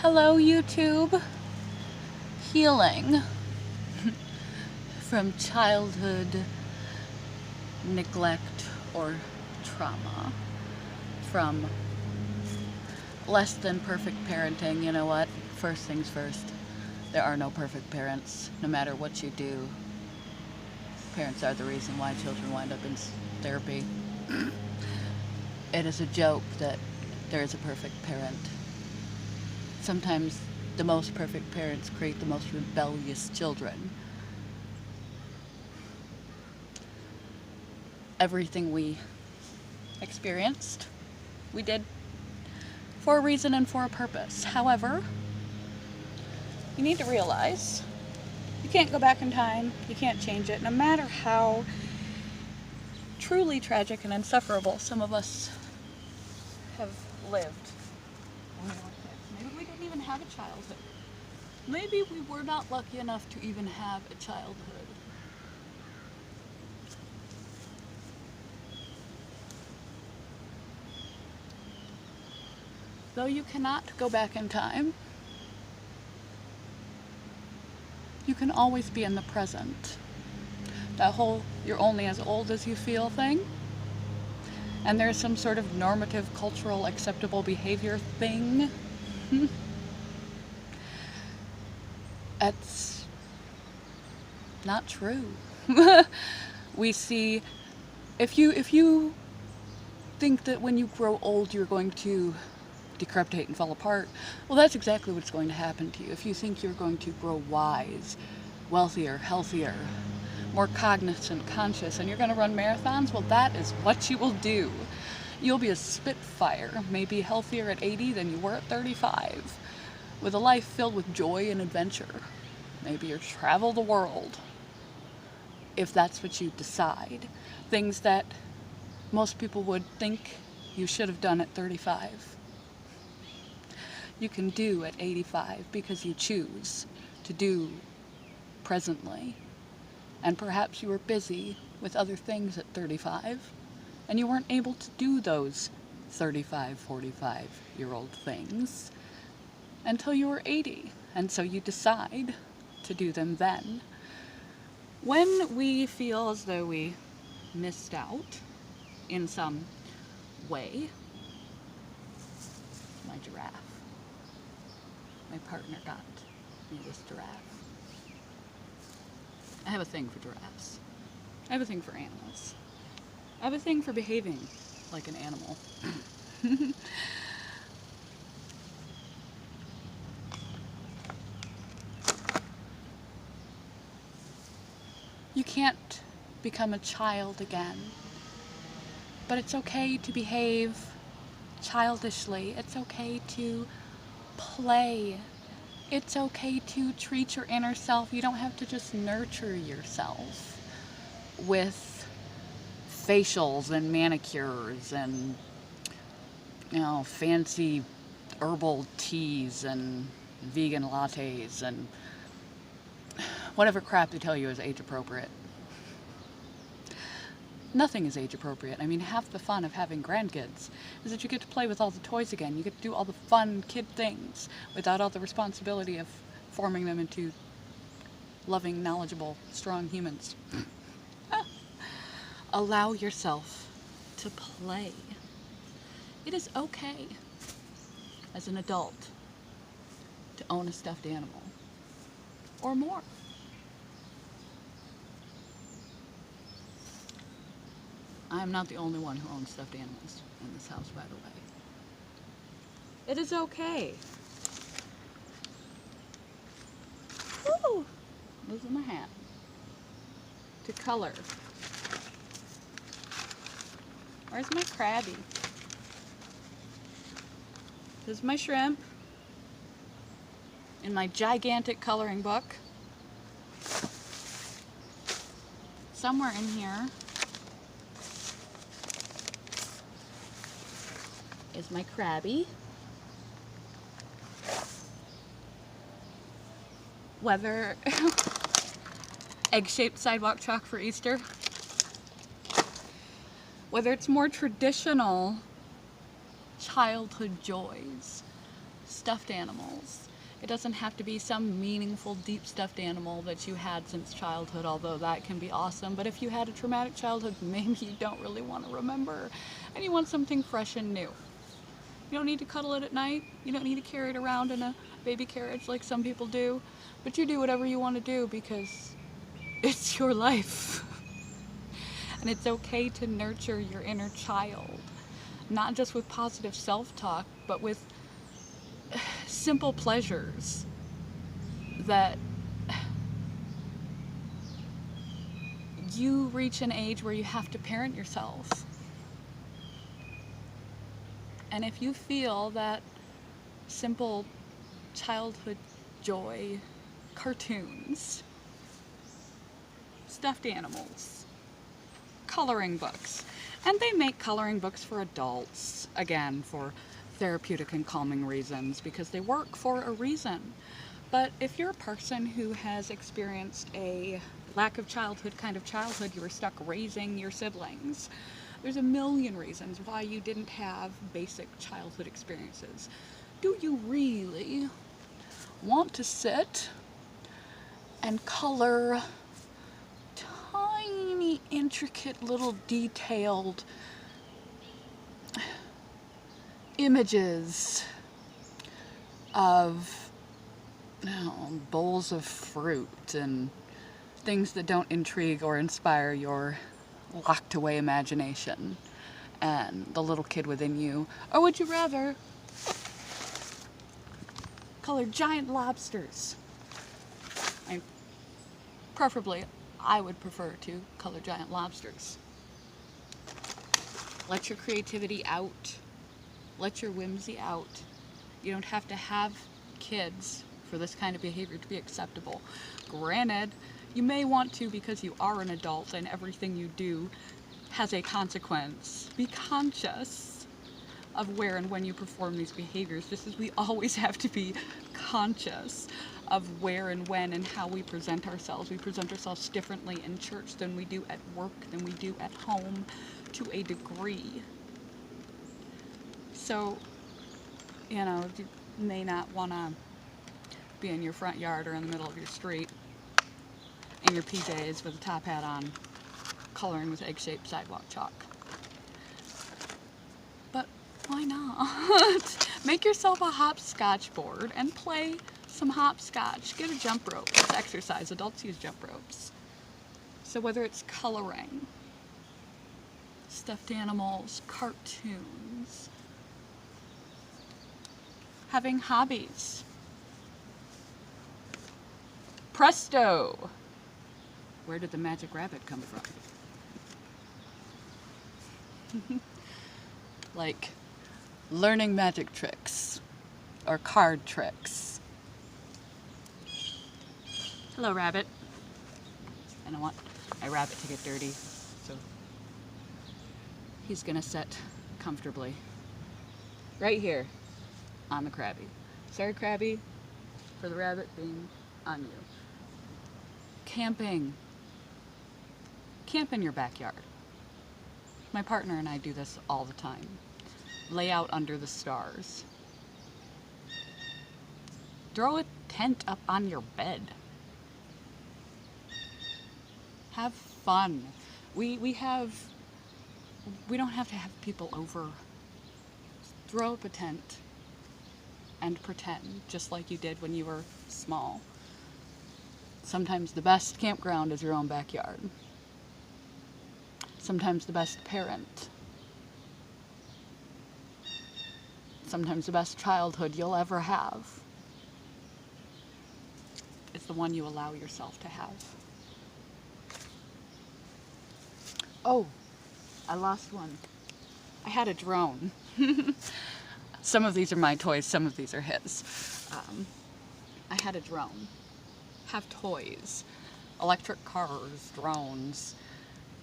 Hello, YouTube. Healing from childhood neglect or trauma, from less than perfect parenting. You know what? First things first. There are no perfect parents. No matter what you do, parents are the reason why children wind up in therapy. It is a joke that there is a perfect parent. Sometimes the most perfect parents create the most rebellious children. Everything we experienced, we did for a reason and for a purpose. However, you need to realize you can't go back in time, you can't change it, no matter how truly tragic and insufferable some of us have lived. Maybe we didn't even have a childhood. Maybe we were not lucky enough to even have a childhood. Though you cannot go back in time, you can always be in the present. That whole "you're only as old as you feel" thing, and there's some sort of normative, cultural, acceptable behavior thing. That's not true. We see, if you think that when you grow old you're going to decrepit and fall apart, well, that's exactly what's going to happen to you. If you think you're going to grow wise, wealthier, healthier, more cognizant, conscious, and you're going to run marathons, well, that is what you will do. You'll be a spitfire, maybe healthier at 80 than you were at 35, with a life filled with joy and adventure. Maybe you'll travel the world, if that's what you decide. Things that most people would think you should have done at 35. You can do at 85 because you choose to do presently. And perhaps you were busy with other things at 35, and you weren't able to do those 35, 45-year-old things until you were 80, and so you decide to do them then. When we feel as though we missed out in some way, my giraffe, my partner got me this giraffe. I have a thing for giraffes. I have a thing for animals. I have a thing for behaving like an animal. You can't become a child again, but it's okay to behave childishly. It's okay to play. It's okay to treat your inner self. You don't have to just nurture yourself with facials and manicures and, fancy herbal teas and vegan lattes and whatever crap they tell you is age appropriate. Nothing is age appropriate. I mean, half the fun of having grandkids is that you get to play with all the toys again. You get to do all the fun kid things without all the responsibility of forming them into loving, knowledgeable, strong humans. Allow yourself to play. It is okay as an adult to own a stuffed animal or more. I'm not the only one who owns stuffed animals in this house, by the way. It is okay. Woo! Losing my hat. To color. Where's my crabby? This is my shrimp in my gigantic coloring book. Somewhere in here is my crabby. Whether egg-shaped sidewalk chalk for Easter, whether it's more traditional childhood joys, stuffed animals. It doesn't have to be some meaningful, deep stuffed animal that you had since childhood, although that can be awesome. But if you had a traumatic childhood, maybe you don't really want to remember, and you want something fresh and new. You don't need to cuddle it at night. You don't need to carry it around in a baby carriage like some people do. But you do whatever you want to do because it's your life. And it's okay to nurture your inner child. Not just with positive self-talk, but with simple pleasures that you reach an age where you have to parent yourself. And if you feel that simple childhood joy, cartoons, stuffed animals, coloring books, and they make coloring books for adults, again, for therapeutic and calming reasons, because they work for a reason. But if you're a person who has experienced a lack of childhood kind of childhood, you were stuck raising your siblings, there's a million reasons why you didn't have basic childhood experiences. Do you really want to sit and color tiny, intricate, little detailed images of bowls of fruit and things that don't intrigue or inspire your locked away imagination and the little kid within you? Or would you rather color giant lobsters? Preferably, I would prefer to color giant lobsters. Let your creativity out. Let your whimsy out. You don't have to have kids for this kind of behavior to be acceptable. Granted, you may want to because you are an adult and everything you do has a consequence. Be conscious of where and when you perform these behaviors, just as we always have to be conscious of where and when and how we present ourselves. We present ourselves differently in church than we do at work, than we do at home, to a degree. So, you may not want to be in your front yard or in the middle of your street in your PJs with a top hat on, coloring with egg-shaped sidewalk chalk. But why not? Make yourself a hopscotch board and play some hopscotch. Get a jump rope. It's exercise. Adults use jump ropes. So whether it's coloring, stuffed animals, cartoons, having hobbies. Presto! Where did the magic rabbit come from? Like learning magic tricks or card tricks. Hello, rabbit. I don't want my rabbit to get dirty, so he's gonna sit comfortably right here on the Krabby. Sorry, Krabby, for the rabbit being on you. Camping. Camp in your backyard. My partner and I do this all the time. Lay out under the stars. Throw a tent up on your bed. Have fun. We don't have to have people over. Throw up a tent and pretend, just like you did when you were small. Sometimes the best campground is your own backyard. Sometimes the best parent. Sometimes the best childhood you'll ever have is the one you allow yourself to have. Oh, I lost one. I had a drone. Some of these are my toys, some of these are his. I had a drone. Have toys. Electric cars, drones.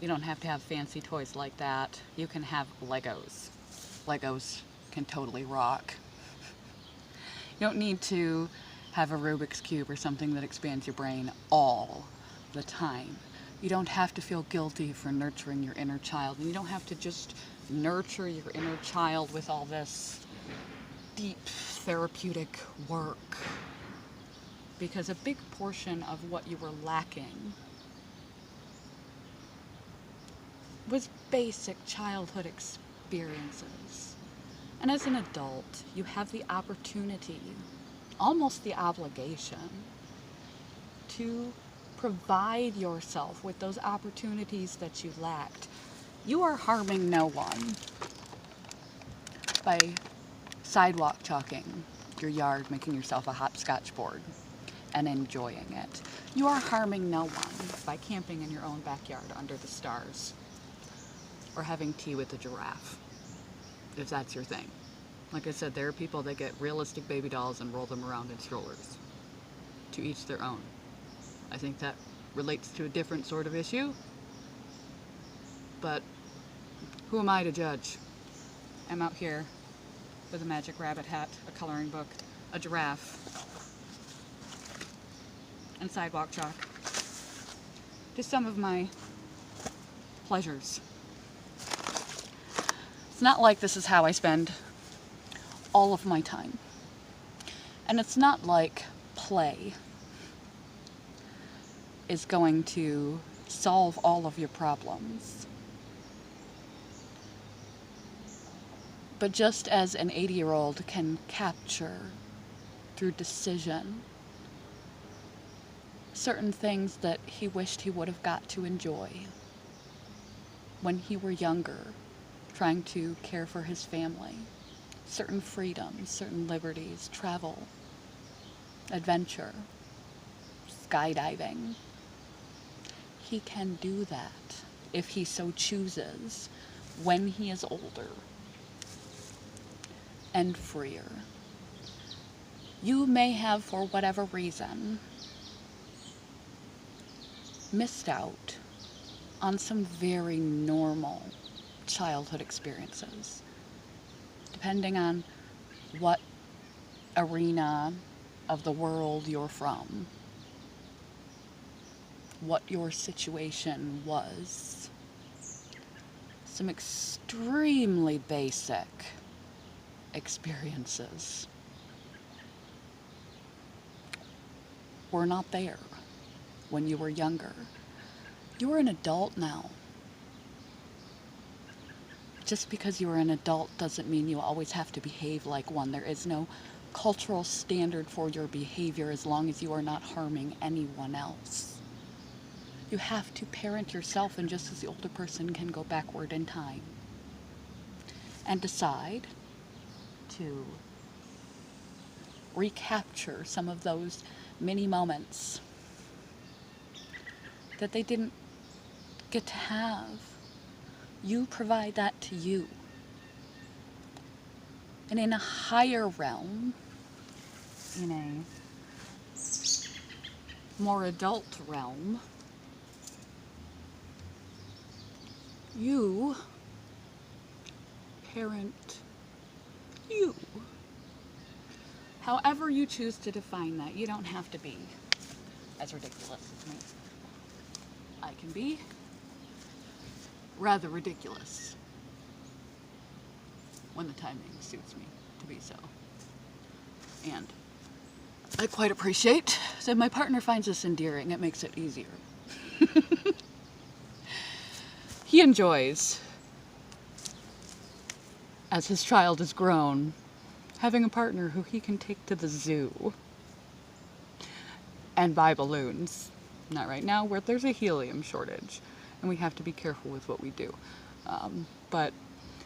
You don't have to have fancy toys like that. You can have Legos. Legos can totally rock. You don't need to have a Rubik's Cube or something that expands your brain all the time. You don't have to feel guilty for nurturing your inner child. And you don't have to just nurture your inner child with all this deep therapeutic work, because a big portion of what you were lacking was basic childhood experiences. And as an adult, you have the opportunity, almost the obligation, to provide yourself with those opportunities that you lacked. You are harming no one by sidewalk chalking your yard, making yourself a hopscotch board and enjoying it. You are harming no one by camping in your own backyard under the stars or having tea with a giraffe, if that's your thing. Like I said, there are people that get realistic baby dolls and roll them around in strollers. To each their own. I think that relates to a different sort of issue, but who am I to judge? I'm out here with a magic rabbit hat, a coloring book, a giraffe, and sidewalk chalk. Just some of my pleasures. It's not like this is how I spend all of my time. And it's not like play is going to solve all of your problems. But just as an 80-year-old can capture through decision certain things that he wished he would have got to enjoy when he were younger, trying to care for his family, certain freedoms, certain liberties, travel, adventure, skydiving, he can do that if he so chooses when he is older and freer. You may have, for whatever reason, missed out on some very normal childhood experiences, depending on what arena of the world you're from, what your situation was. Some extremely basic experiences were not there when you were younger. You're an adult now. Just because you're an adult doesn't mean you always have to behave like one. There is no cultural standard for your behavior as long as you are not harming anyone else. You have to parent yourself, and just as the older person can go backward in time and decide to recapture some of those mini moments that they didn't get to have. You provide that to you. And in a higher realm, in a more adult realm, you parent you. However you choose to define that, you don't have to be as ridiculous as me. I can be rather ridiculous when the timing suits me to be so. And I quite appreciate that my partner finds this endearing. It makes it easier. He enjoys, as his child has grown, having a partner who he can take to the zoo and buy balloons. Not right now, where there's a helium shortage, and we have to be careful with what we do. But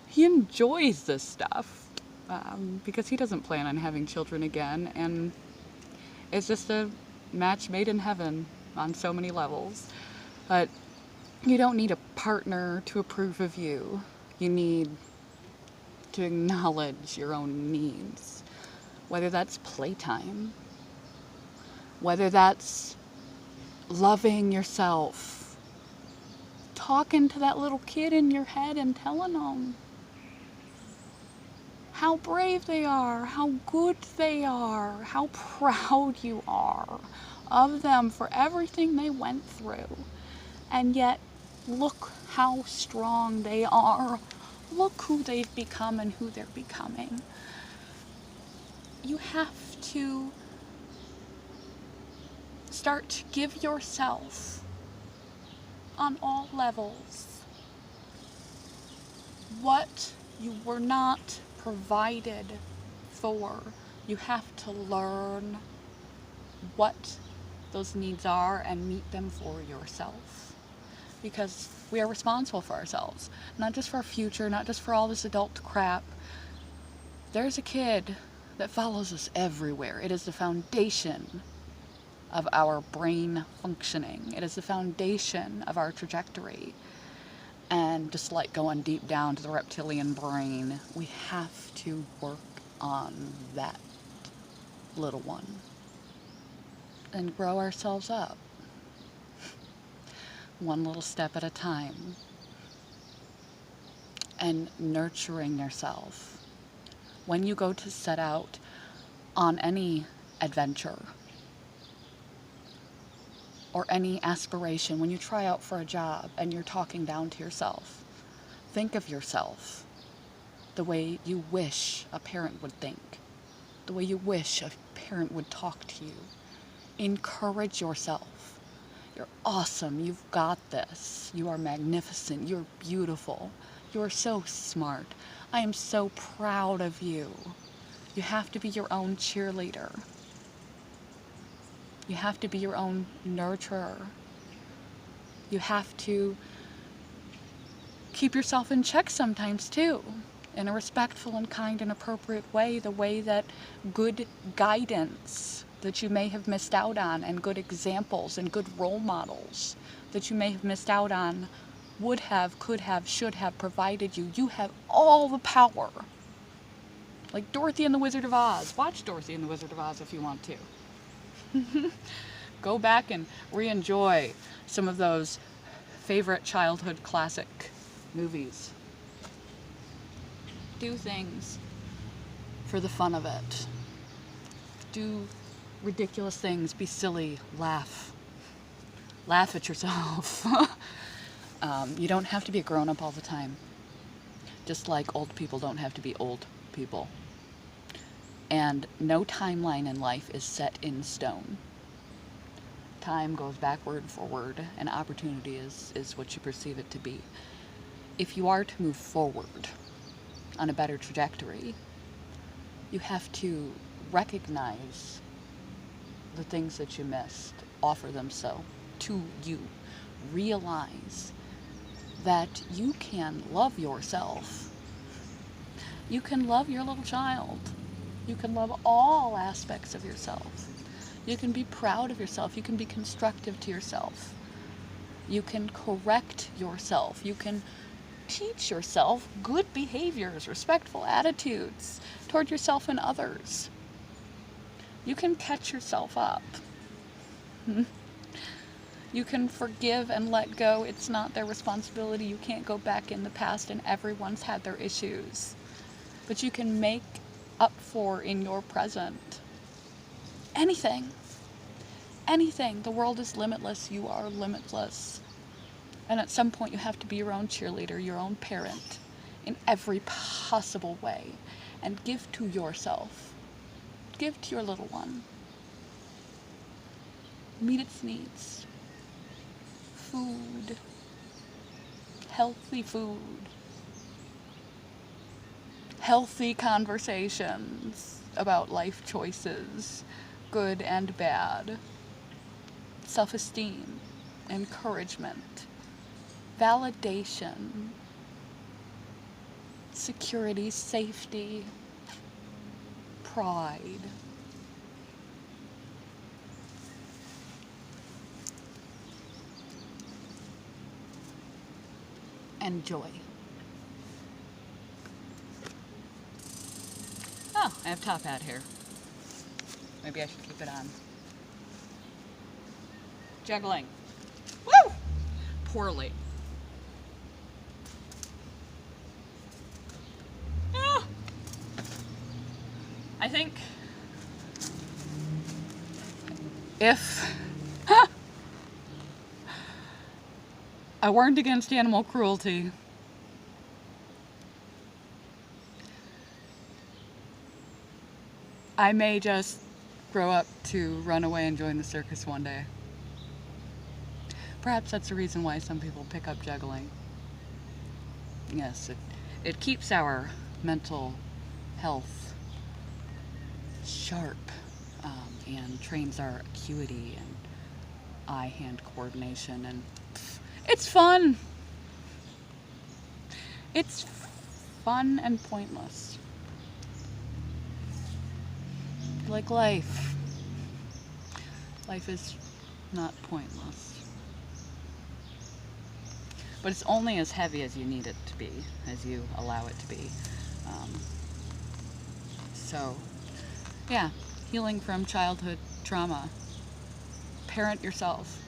he enjoys this stuff because he doesn't plan on having children again, and it's just a match made in heaven on so many levels. But you don't need a partner to approve of you. You need to acknowledge your own needs, whether that's playtime, whether that's loving yourself, talking to that little kid in your head and telling them how brave they are, how good they are, how proud you are of them for everything they went through. And yet, look how strong they are. Look who they've become and who they're becoming. you have to start to give yourself, on all levels, what you were not provided for. You have to learn what those needs are and meet them for yourself. Because we are responsible for ourselves. Not just for our future, not just for all this adult crap. There's a kid that follows us everywhere. It is the foundation of our brain functioning. It is the foundation of our trajectory. And just like going deep down to the reptilian brain, we have to work on that little one and grow ourselves up. One little step at a time. And nurturing yourself. When you go to set out on any adventure or any aspiration, when you try out for a job and you're talking down to yourself, think of yourself the way you wish a parent would think, the way you wish a parent would talk to you. Encourage yourself. You're awesome. You've got this. You are magnificent. You're beautiful. You're so smart. I am so proud of you. You have to be your own cheerleader. You have to be your own nurturer. You have to keep yourself in check sometimes too, in a respectful and kind and appropriate way, the way that good guidance that you may have missed out on, and good examples and good role models that you may have missed out on would have, could have, should have provided you. You have all the power. Like Dorothy and the Wizard of Oz. Watch Dorothy and the Wizard of Oz if you want to. Go back and re-enjoy some of those favorite childhood classic movies. Do things for the fun of it. Do ridiculous things. Be silly. Laugh. Laugh at yourself. You don't have to be a grown-up all the time. Just like old people don't have to be old people. And no timeline in life is set in stone. Time goes backward, forward, and opportunity is what you perceive it to be. If you are to move forward on a better trajectory, you have to recognize the things that you missed, offer them so to you. Realize that you can love yourself. You can love your little child. You can love all aspects of yourself. You can be proud of yourself. You can be constructive to yourself. You can correct yourself. You can teach yourself good behaviors, respectful attitudes toward yourself and others. You can catch yourself up. You can forgive and let go. It's not their responsibility. You can't go back in the past, and everyone's had their issues. But you can make up for in your present. Anything. Anything. The world is limitless. You are limitless. And at some point you have to be your own cheerleader, your own parent, in every possible way. And give to yourself. Give to your little one. Meet its needs. Food. Healthy food. Healthy conversations about life choices, good and bad. Self-esteem. Encouragement. Validation. Security, safety. Pride. And joy. Oh, I have top hat hair. Maybe I should keep it on. Juggling. Woo! Poorly. Ah! I think if I warned against animal cruelty, I may just grow up to run away and join the circus one day. Perhaps that's the reason why some people pick up juggling. Yes, it keeps our mental health sharp, and trains our acuity and eye-hand coordination, and it's fun. It's fun and pointless. Like life. Life is not pointless. But it's only as heavy as you need it to be, as you allow it to be. So, yeah, healing from childhood trauma. Parent yourself.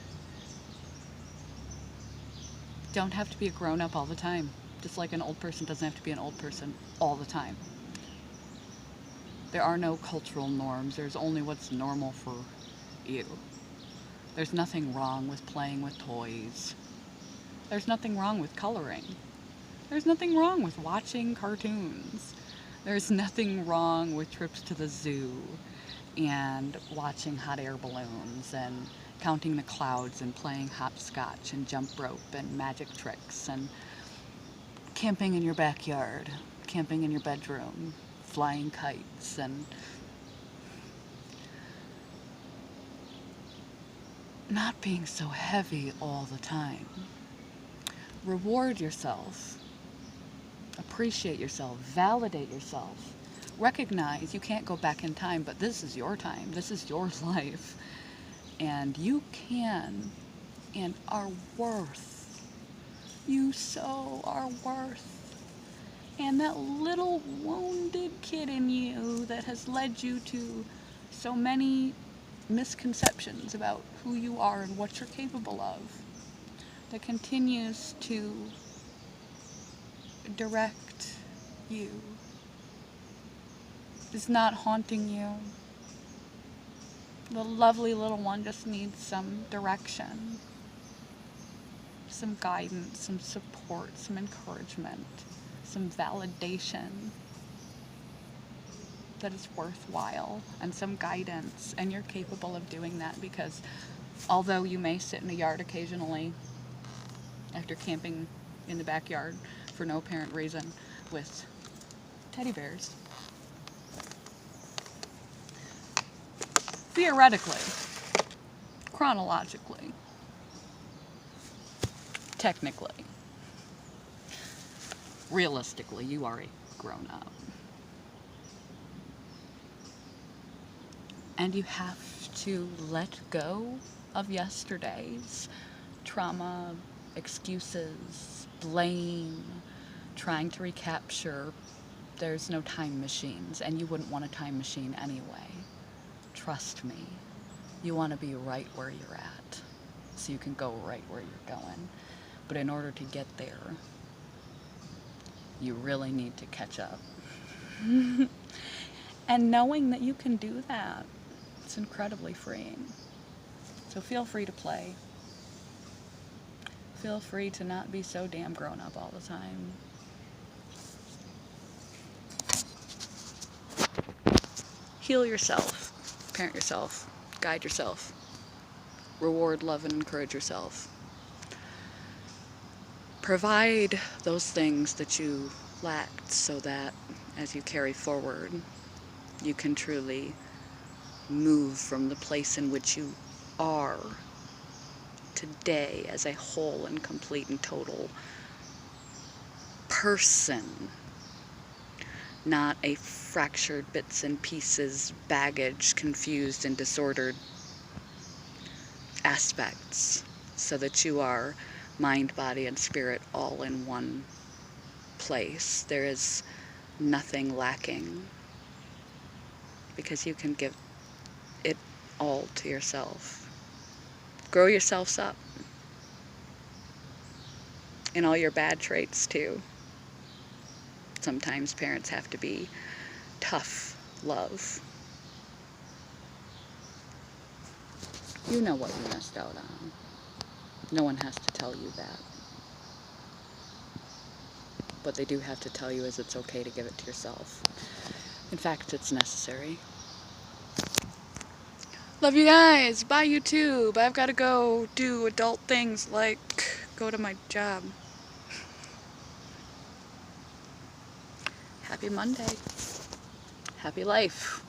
Don't have to be a grown-up all the time. Just like an old person doesn't have to be an old person all the time. There are no cultural norms. There's only what's normal for you. There's nothing wrong with playing with toys. There's nothing wrong with coloring. There's nothing wrong with watching cartoons. There's nothing wrong with trips to the zoo and watching hot air balloons and counting the clouds and playing hopscotch and jump rope and magic tricks and camping in your backyard, camping in your bedroom, flying kites, and not being so heavy all the time. Reward yourself. Appreciate yourself. Validate yourself. Recognize you can't go back in time, but this is your time. This is your life. And you can and are worth. You so are worth. And that little wounded kid in you that has led you to so many misconceptions about who you are and what you're capable of, that continues to direct you, is not haunting you. The lovely little one just needs some direction, some guidance, some support, some encouragement, some validation that is worthwhile, and some guidance. And you're capable of doing that, because although you may sit in a yard occasionally after camping in the backyard for no apparent reason with teddy bears, theoretically, chronologically, technically, realistically, you are a grown-up. And you have to let go of yesterday's trauma, excuses, blame, trying to recapture. There's no time machines, and you wouldn't want a time machine anyway. Trust me. You want to be right where you're at, so you can go right where you're going. But in order to get there, you really need to catch up. And knowing that you can do that, it's incredibly freeing. So feel free to play. Feel free to not be so damn grown up all the time. Heal yourself. Parent yourself. Guide yourself. Reward, love, and encourage yourself. Provide those things that you lacked, so that as you carry forward, you can truly move from the place in which you are today as a whole and complete and total person, not a fractured bits and pieces, baggage, confused and disordered aspects, so that you are mind, body, and spirit all in one place. There is nothing lacking, because you can give it all to yourself. Grow yourselves up in all your bad traits too. Sometimes parents have to be tough love. You know what you missed out on. No one has to tell you that. What they do have to tell you is it's okay to give it to yourself. In fact, it's necessary. Love you guys. Bye, YouTube. I've got to go do adult things like go to my job. Happy Monday. Happy life.